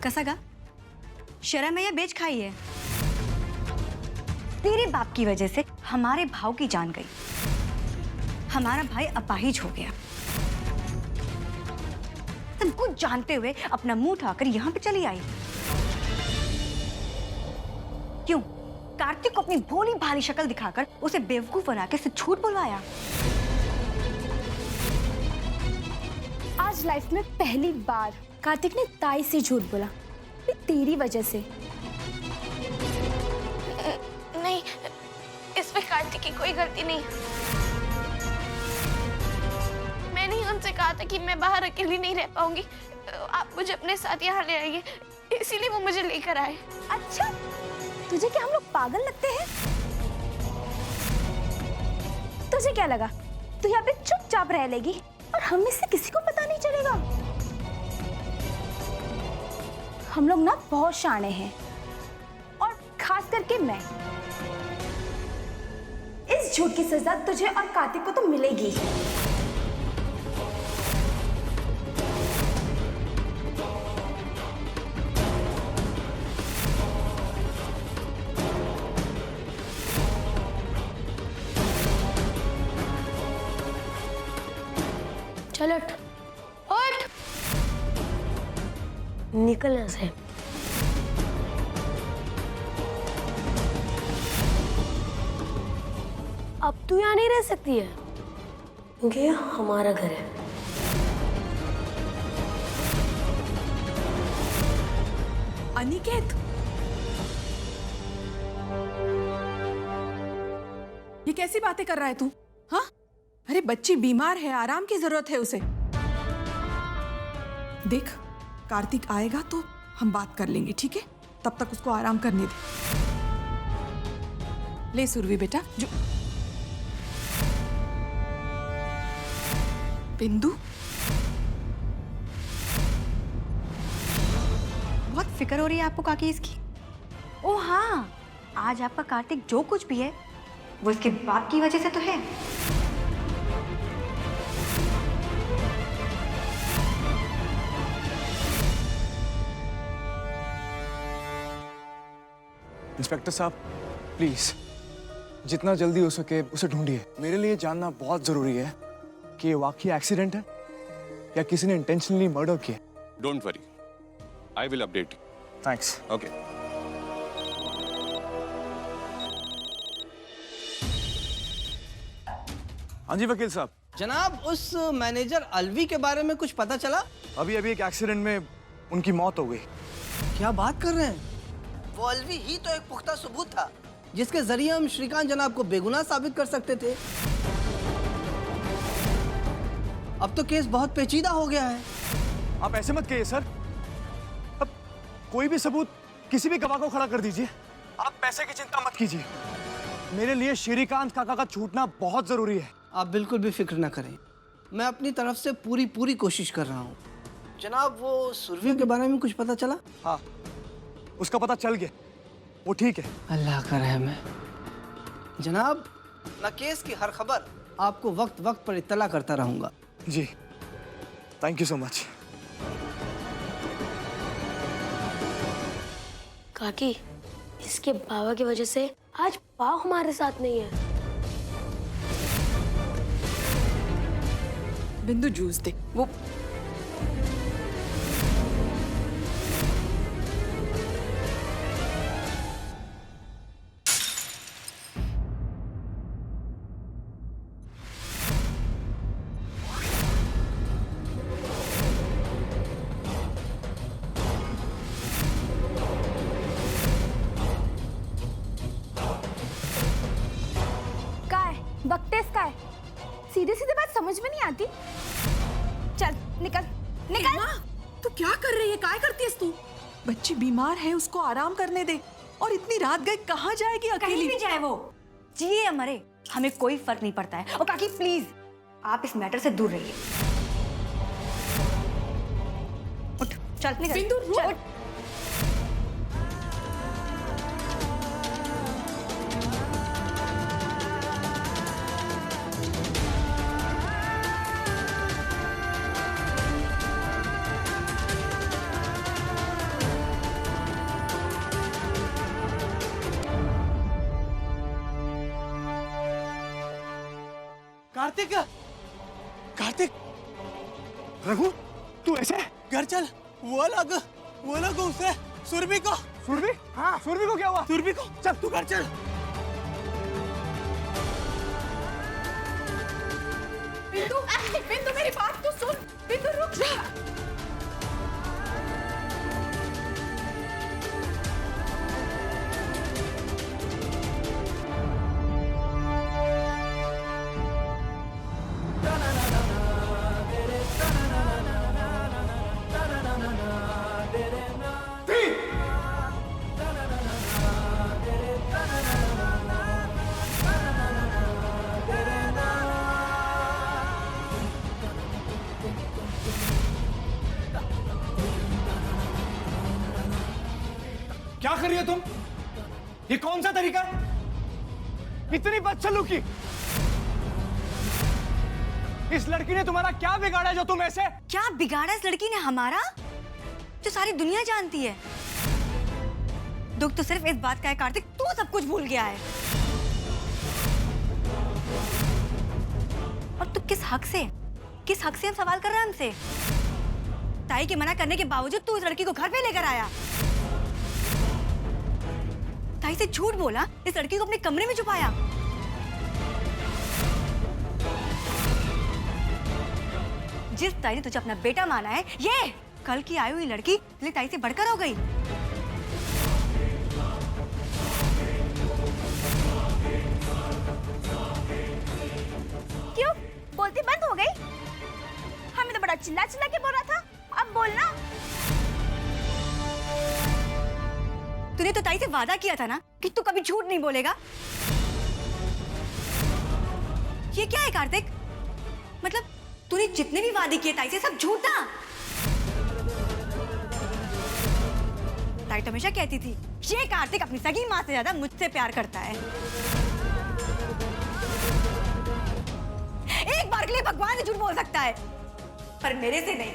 कसा गा? शर्म है या बेच खाई है? तेरे बाप की वजह से हमारे भाव की जान गई। हमारा भाई अपाहिज हो गया। सब कुछ जानते हुए अपना मुंह उठाकर यहाँ पे चली आई। क्यों? कार्तिक को अपनी भोली भाली शक्ल दिखाकर उसे बेवकूफ बना के झूठ बुलवाया। आज लाइफ में पहली बार कार्तिक ने ताई से झूठ बोला, ये तेरी वजह से। नहीं, इसमें कार्तिक की कोई गलती नहीं। मैंने ही उनसे कहा था कि मैं बाहर अकेली नहीं रह पाऊंगी, आप मुझे अपने साथ यहाँ ले आइए, इसीलिए वो मुझे लेकर आए। अच्छा, तुझे क्या हम लोग पागल लगते हैं? तुझे क्या लगा तू यहाँ पे चुपचाप रह लेगी और हम में से किसी को पता नहीं चलेगा? हम लोग ना बहुत शाणे हैं, और खास करके मैं। इस झूठ की सजा तुझे और कार्तिक को तो मिलेगी। चल उठ, उठ, निकल यहाँ से। अब तू यहाँ नहीं रह सकती है, क्योंकि ये हमारा घर है। अनिकेत, ये कैसी बातें कर रहा है तू? हाँ, अरे बच्ची बीमार है, आराम की जरूरत है उसे। देख, कार्तिक आएगा तो हम बात कर लेंगे, ठीक है? तब तक उसको आराम करने दे। ले सुरभि बेटा, जो बिंदु, बहुत फिक्र हो रही है आपको काकी इसकी। ओ हाँ, आज आपका कार्तिक जो कुछ भी है वो इसके बाप की वजह से तो है। इंस्पेक्टर साहब, प्लीज जितना जल्दी हो सके उसे ढूंढिए। मेरे लिए जानना बहुत जरूरी है कि ये वाकई एक्सीडेंट है या किसी ने इंटेंशनली मर्डर किया। Don't worry, I will update you. Thanks. Okay. हाँ जी वकील साहब। जनाब, उस मैनेजर अलवी के बारे में कुछ पता चला? अभी अभी एक एक्सीडेंट में उनकी मौत हो गई। क्या बात कर रहे हैं? वो अलवी ही तो एक पुख्ता सबूत था जिसके जरिए हम श्रीकांत जनाब को बेगुनाह साबित कर सकते थे। अब तो केस बहुत पेचीदा हो गया है। आप ऐसे मत कहिए सर। अब कोई भी सबूत, किसी भी गवाह को खड़ा कर दीजिए। आप पैसे की चिंता मत कीजिए। मेरे लिए श्रीकांत काका का छूटना बहुत जरूरी है। आप बिल्कुल भी फिक्र ना करें, मैं अपनी तरफ से पूरी कोशिश कर रहा हूँ। जनाब, वो सुरभि के बारे में कुछ पता चला? हाँ, उसका पता चल गया, वो ठीक है। अल्लाह का रहम है। जनाब, मैं केस की हर खबर आपको वक्त वक्त पर इत्तला करता रहूंगा। जी, थैंक यू सो मच। काकी, इसके बाबा की वजह से आज पाव हमारे साथ नहीं है। बिंदु जूस दे। वो बकतेस का है, सीधे सीधे बात समझ में नहीं आती। चल निकल निकल। माँ, तू क्या कर रही है? काय करती है तू? बच्ची बीमार है, उसको आराम करने दे। और इतनी रात गए, कहाँ जाएगी अकेली? कहीं भी जाए वो, जिए या मरे, हमें कोई फर्क नहीं पड़ता है। और काकी प्लीज, आप इस मैटर से दूर रहिए। उठ, चल निकल। बिंदु, चल, उठ। कार्तिक कार्तिक रघु तू ऐसे घर चल। वो लोग उसे सुरभि को। सुरभि? हाँ सुरभि को क्या हुआ? सुरभि को चल, तू घर चल। बिंदु बिंदु मेरी बात तो सुन। बिंदु रुक जा। क्या कर रही हो तुम? ये कौन सा तरीका है? इतनी बदसलूकी। इस लड़की ने तुम्हारा क्या बिगाड़ा जो तुम ऐसे? क्या बिगाड़ा इस लड़की ने हमारा, जो सारी दुनिया जानती है? दुख तो सिर्फ इस बात का है कार्तिक, तू सब कुछ भूल गया है। और तू किस हक से हम सवाल कर रहा है हमसे? ताई के मना करने के बावजूद तू इस लड़की को घर पे लेकर आया, ताई से झूठ बोला, इस लड़की को अपने कमरे में छुपाया। जिस ताई ने तुझे अपना बेटा माना है, ये कल की आई हुई लड़की इसलिए ताई से बढ़कर हो गई। क्यों बोलती बंद हो गई? हमें तो बड़ा चिल्ला चिल्ला के बोल रहा था, अब बोलना। तूने तो ताई से वादा किया था ना कि तू कभी झूठ नहीं बोलेगा। ये क्या है कार्तिक? मतलब तूने जितने भी वादे किए ताई से सब झूठा। ताई तो हमेशा कहती थी ये कार्तिक अपनी सगी माँ से ज्यादा मुझसे प्यार करता है। एक बार के लिए भगवान से झूठ बोल सकता है, पर मेरे से नहीं।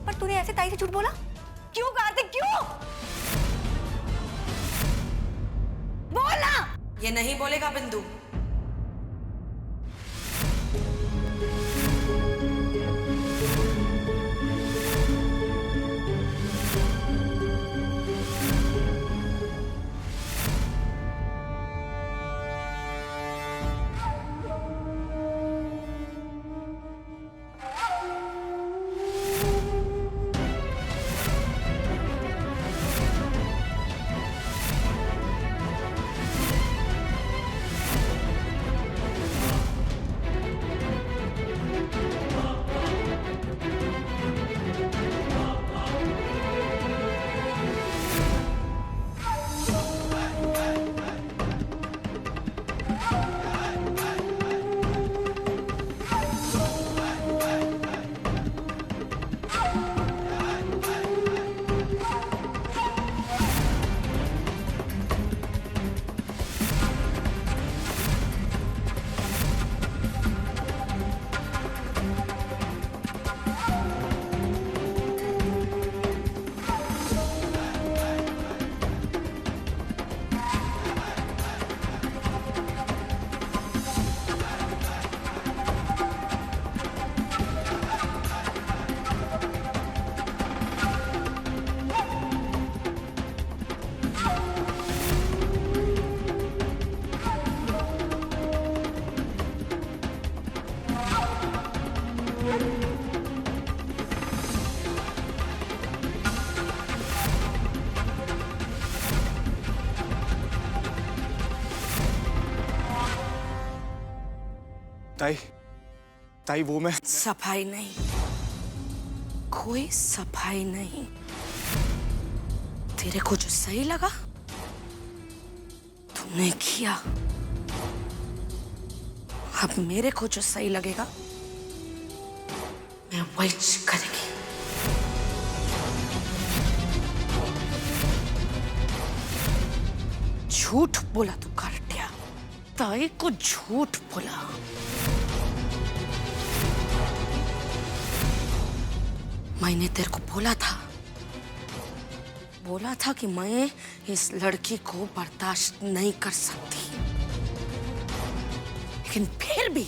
पर तूने ऐसे ताई से झूठ बोला क्यों कार्तिक, क्यों? बोलना। ये नहीं बोलेगा बिंदु। ताई वो मैं सफाई नहीं, कोई सफाई नहीं। तेरे को जो सही लगा तुमने किया, अब मेरे को जो सही लगेगा मैं वही करेगी। झूठ बोला तू कार्तिया, ताई को झूठ बोला। मैंने तेरे को बोला था कि मैं इस लड़की को बर्दाश्त नहीं कर सकती। लेकिन फिर भी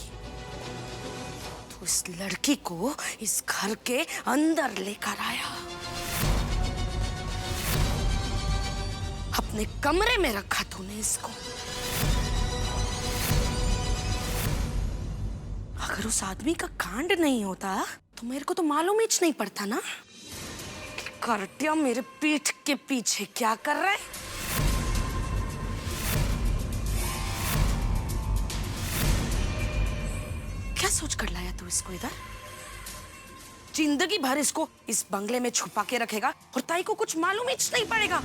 तू इस लड़की को इस घर के अंदर लेकर आया, अपने कमरे में रखा तूने इसको। अगर उस आदमी का कांड नहीं होता तो मेरे को तो मालूम ही नहीं पड़ता ना कि कार्तिया मेरे पीठ के पीछे क्या कर रहा है। क्या सोच कर लाया तू इसको इधर? जिंदगी भर इसको इस बंगले में छुपा के रखेगा और ताई को कुछ मालूम ही नहीं पड़ेगा।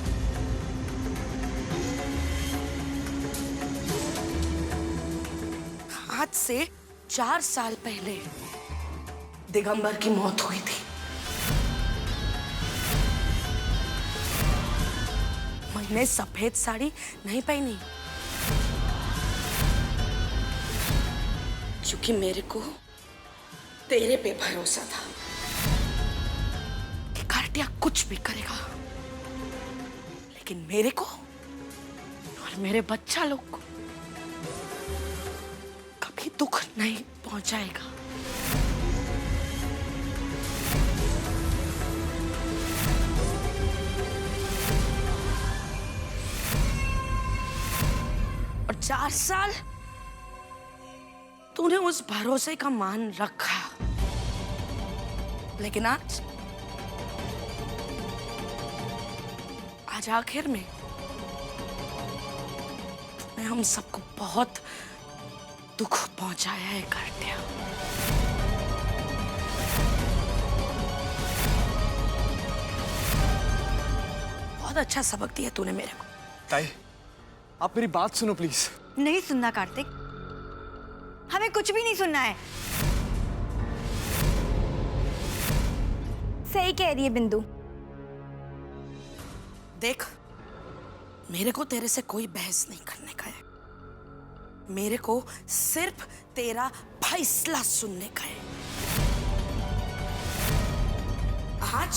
आज से 4 साल पहले दिगंबर की मौत हुई थी। मैंने सफेद साड़ी नहीं पहनी क्योंकि मेरे को तेरे पे भरोसा था कि कार्तिया कुछ भी करेगा, लेकिन मेरे को और मेरे बच्चा लोग को कभी दुख नहीं पहुंचाएगा। और 4 साल तूने उस भरोसे का मान रखा, लेकिन आज आखिर में तूने हम सबको बहुत दुख पहुंचाया है कार्तिया। बहुत अच्छा सबक दिया तूने मेरे को। ताई, आप मेरी बात सुनो प्लीज। नहीं सुनना कार्तिक, हमें कुछ भी नहीं सुनना है। सही कह रही है बिंदु। देख, मेरे को तेरे से कोई बहस नहीं करने का है। मेरे को सिर्फ तेरा फैसला सुनने का है। आज,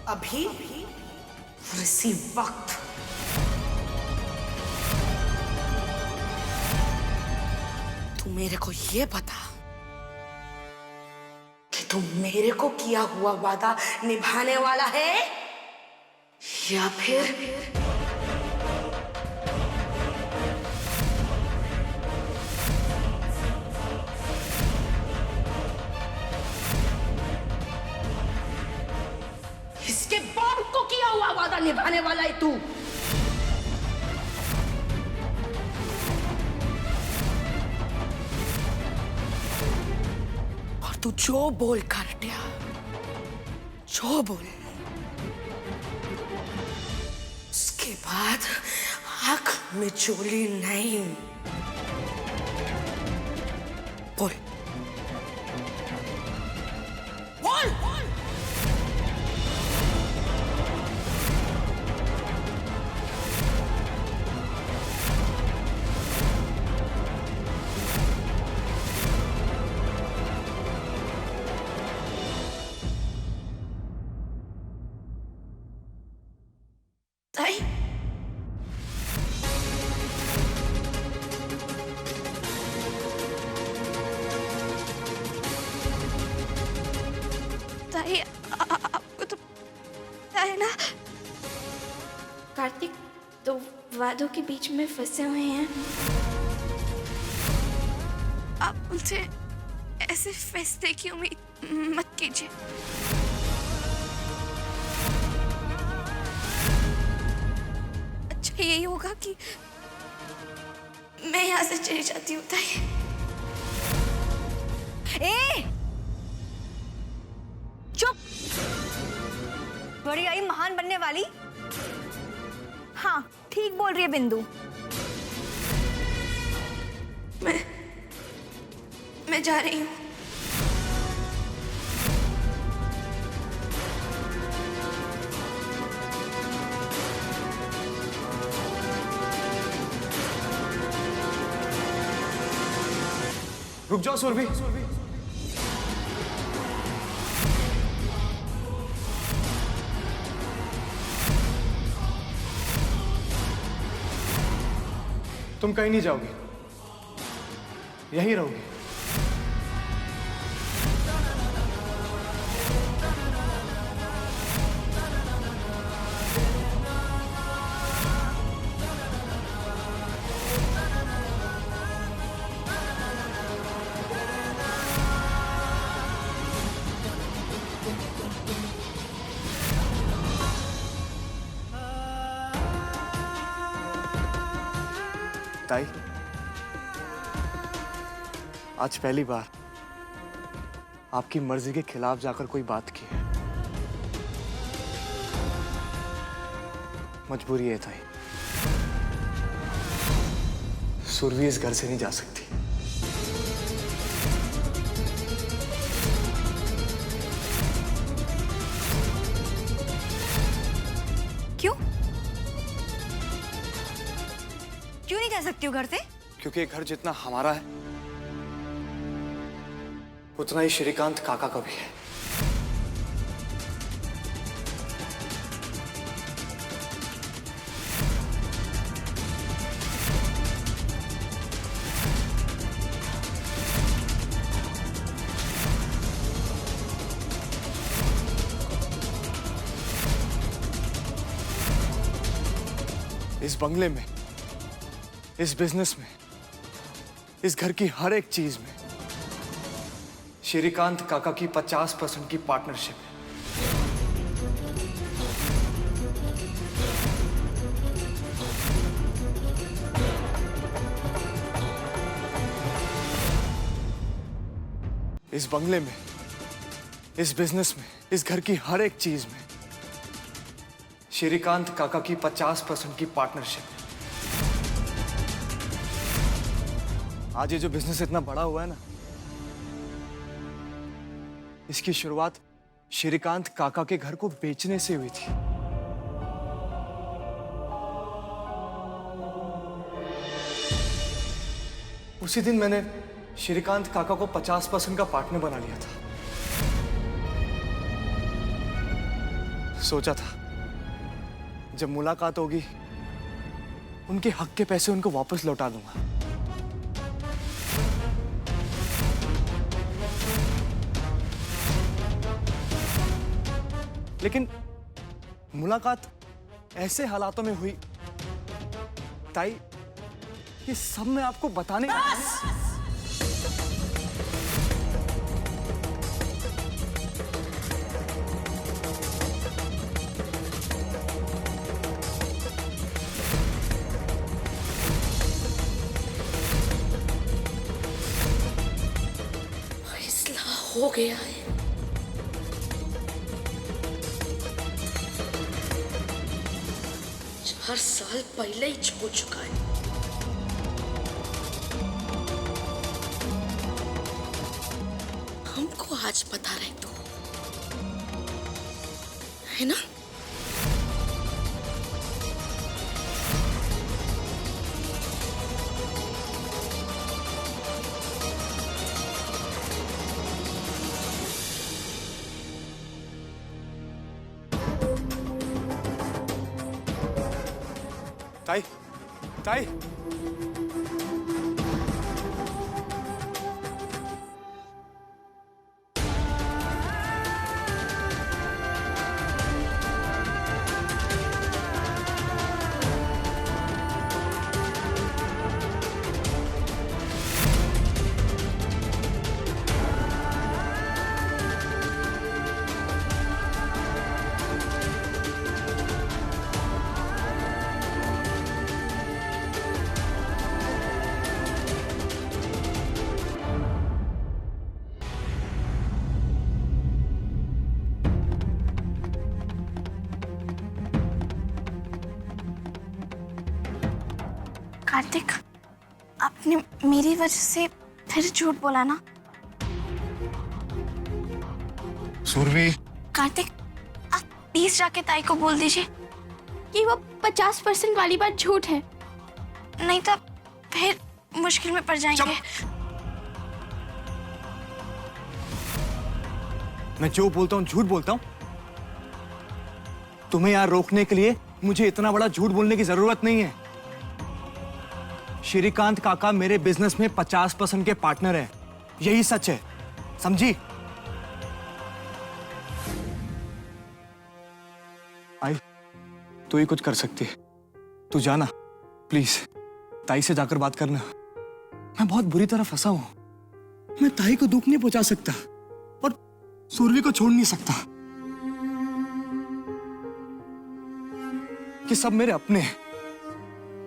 अभी और इसी वक्त तू मेरे को ये बता कि तू मेरे को किया हुआ वादा निभाने वाला है या फिर इसके बाप को किया हुआ वादा निभाने वाला है तू। और तू जो बोल कार्तिया, जो बोल, उसके बाद आंख में चोली नहीं। बोल बोल बोल। ताई, ताई, आपको तो पता है ना, कार्तिक 2 वादों के बीच में फंसे हुए हैं। आप उनसे ऐसे फैसले की उम्मीद मत कीजिए। अच्छा यही होगा कि मैं यहाँ से चली जाती हूँ। ताई, ए, चुप। बड़ी आई महान बनने वाली। हाँ, ठीक बोल रही है बिंदु। मैं जा रही हूँ। रुक जाओ सुरभि। तुम कहीं नहीं जाओगी। यहीं रहोगी? ताई, आज पहली बार आपकी मर्जी के खिलाफ जाकर कोई बात की है। मजबूरी है ताई, सुरभि इस घर से नहीं जा सकती। क्यों? क्यों नहीं जा सकती हो घर से? क्योंकि ये घर जितना हमारा है उतना ही श्रीकांत काका का भी है। इस बंगले में, इस बिजनेस में, इस घर की हर एक चीज में श्रीकांत काका की 50% की पार्टनरशिप है। इस बंगले में, इस बिजनेस में, इस घर की हर एक चीज में श्रीकांत काका की 50% की पार्टनरशिप है। आज ये जो बिजनेस इतना बड़ा हुआ है ना, इसकी शुरुआत श्रीकांत काका के घर को बेचने से हुई थी। उसी दिन मैंने श्रीकांत काका को 50% का पार्टनर बना लिया था। सोचा था जब मुलाकात होगी उनके हक के पैसे उनको वापस लौटा दूंगा। लेकिन मुलाकात ऐसे हालातों में हुई ताई, ये सब मैं आपको बताने फैसला हो गया है। 4 साल पहले ही हो चुका है। हमको आज बता रहे तो है ना? ताई, ताई, कार्तिक, आपने मेरी वजह से फिर झूठ बोला ना? सुरभि, कार्तिक, आप प्लीज जाके ताई को बोल दीजिए कि वो 50% वाली बात झूठ है, नहीं तो फिर मुश्किल में पड़ जाएंगे। मैं जो बोलता हूँ झूठ बोलता हूँ? तुम्हें यहाँ रोकने के लिए मुझे इतना बड़ा झूठ बोलने की जरूरत नहीं है। श्रीकांत काका मेरे बिजनेस में 50% के पार्टनर हैं। यही सच है, समझी? आई, तू ही कुछ कर सकती है। तू जाना प्लीज, ताई से जाकर बात करना। मैं बहुत बुरी तरह फंसा हूं। मैं ताई को दुख नहीं पहुंचा सकता और सुरभि को छोड़ नहीं सकता। कि सब मेरे अपने हैं,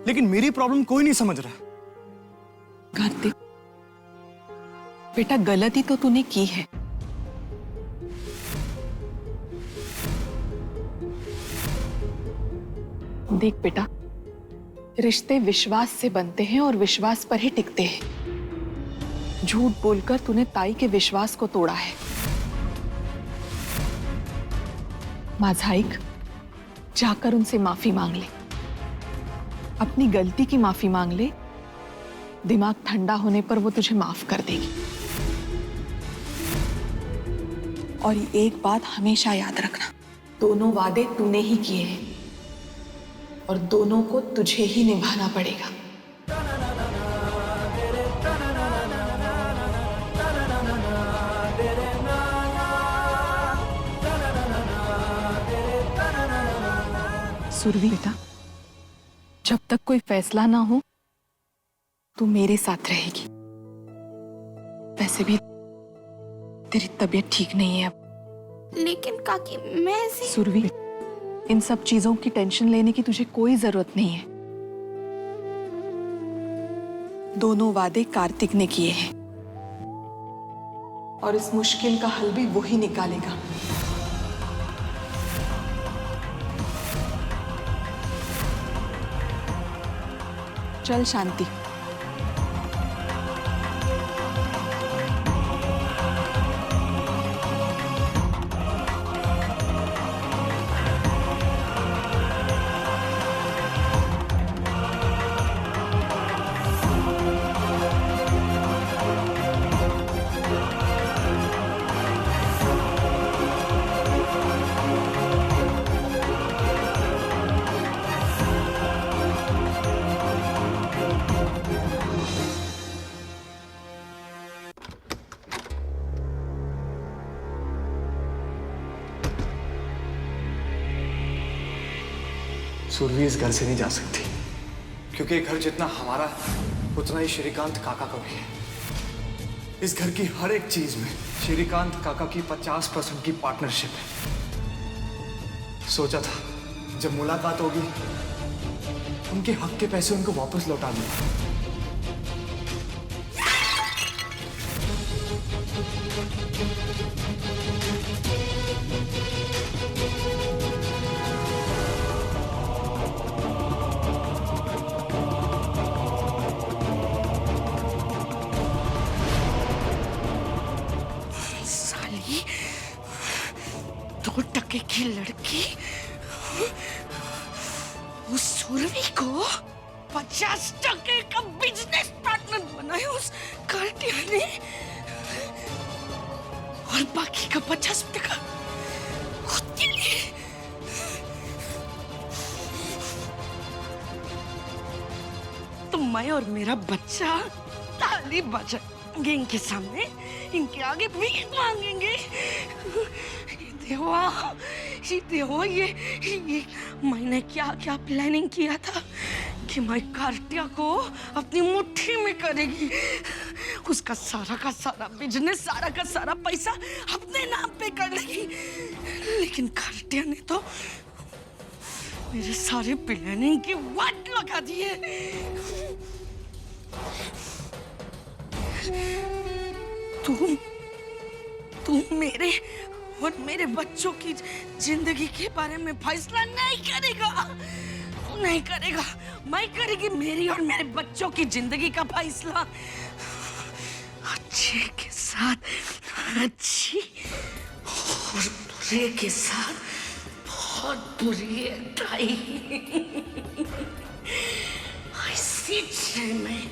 लेकिन मेरी प्रॉब्लम कोई नहीं समझ रहा। कार्तिक बेटा, गलती तो तूने की है। देख बेटा, रिश्ते विश्वास से बनते हैं और विश्वास पर ही टिकते हैं। झूठ बोलकर तूने ताई के विश्वास को तोड़ा है। माझा ऐक, जाकर उनसे माफी मांग ले, अपनी गलती की माफी मांग ले। दिमाग ठंडा होने पर वो तुझे माफ कर देगी। और ये एक बात हमेशा याद रखना, दोनों वादे तूने ही किए हैं और दोनों को तुझे ही निभाना पड़ेगा। सुरभि बेटा, जब तक कोई फैसला ना हो तू मेरे साथ रहेगी। वैसे भी तेरी तबीयत ठीक नहीं है अब। लेकिन काकी मैं ऐसे सुरभि, इन सब चीजों की टेंशन लेने की तुझे कोई जरूरत नहीं है। दोनों वादे कार्तिक ने किए हैं और इस मुश्किल का हल भी वही निकालेगा। चल शांति। सुरभि इस घर से नहीं जा सकती, क्योंकि ये घर जितना हमारा उतना ही श्रीकांत काका का भी है। इस घर की हर एक चीज में श्रीकांत काका की 50% की पार्टनरशिप है। सोचा था जब मुलाकात होगी उनके हक के पैसे उनको वापस लौटा दूंगा। की लड़की उस सुरभि को 50% का बिजनेस पार्टनर बनाया उस कार्टिया ने, और बाकी का 50% खुद के लिए। तो मैं और मेरा बच्चा ताली बजाएंगे इनके सामने, इनके आगे भीख मांगेंगे। देवा, ये मैंने क्या क्या प्लानिंग किया था कि मैं कार्टिया को अपनी मुट्ठी में करेगी, उसका सारा का सारा बिजनेस, सारा का सारा पैसा अपने नाम पे कर लेगी। लेकिन कार्टिया ने तो मेरे सारे प्लानिंग की वाट लगा दी है। तू मेरे और मेरे बच्चों की जिंदगी के बारे में फैसला नहीं करेगा, नहीं करेगा। मैं करेगी मेरी और मेरे बच्चों की जिंदगी का फैसला, अच्छे के साथ अच्छी और बुरे के साथ बहुत बुरी है ताई। ऐसी मैं